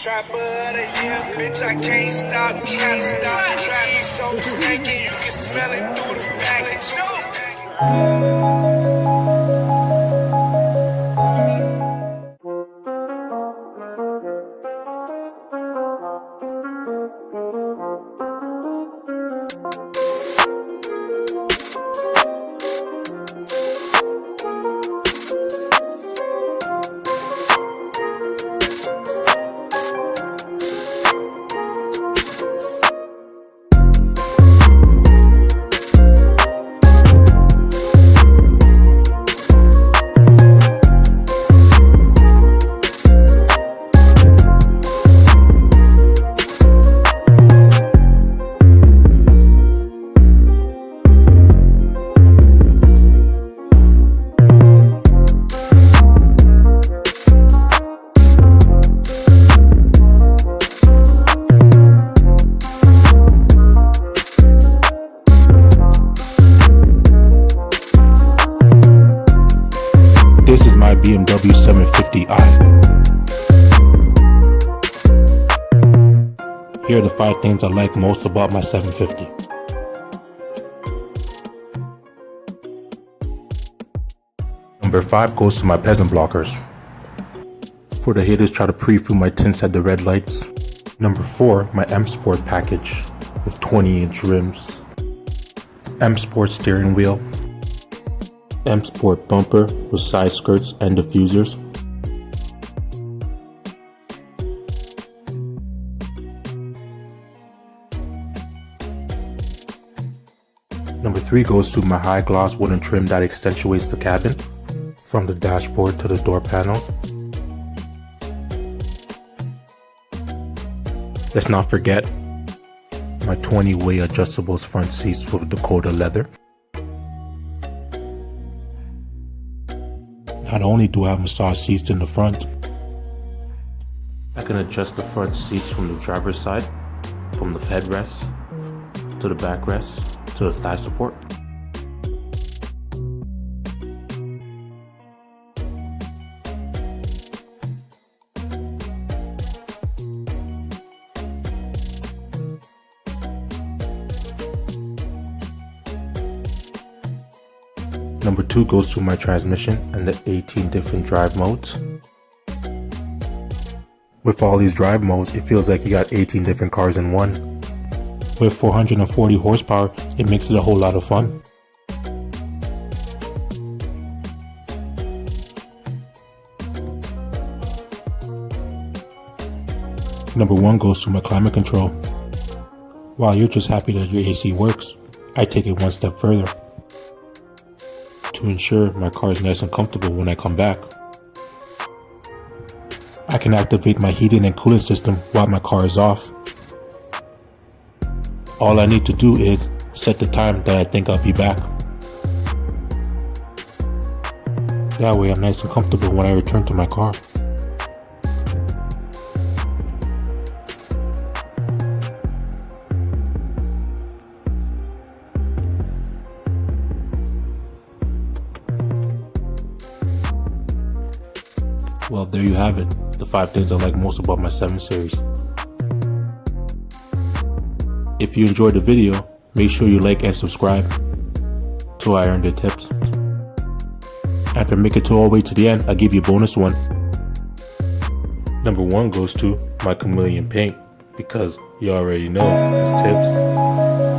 Trapper of the year, bitch, I can't stop, can't stop. Trapping so stanky, you can smell it through the package. This is my BMW 750i. Here are the 5 things I like most about my 750. Number 5 goes to my peasant blockers. For the haters try to preview my tints at the red lights. Number 4, my M Sport package with 20-inch rims, M Sport steering wheel, M Sport bumper with side skirts and diffusers, Number 3 goes to my high gloss wooden trim that accentuates the cabin from the dashboard to the door panels. Let's not forget my 20-way adjustables front seats with Dakota leather. Not only do I have massage seats in the front, I can adjust the front seats from the driver's side, from the headrest to the backrest to the thigh support. Number 2 goes to my transmission and the 18 different drive modes. With all these drive modes, it feels like you got 18 different cars in one. With 440 horsepower, it makes it a whole lot of fun. Number 1 goes to my climate control. While you're just happy that your AC works, I take it one step further to ensure my car is nice and comfortable when I come back. I can activate my heating and cooling system while my car is off. All I need to do is set the time that I think I'll be back. That way I'm nice and comfortable when I return to my car. Well, there you have it, the 5 things I like most about my 7 Series. If you enjoyed the video, make sure you like and subscribe so I earn the tips. And if I make it all the way to the end, I'll give you a bonus one. Number 1 goes to my chameleon paint, because you already know it's tips.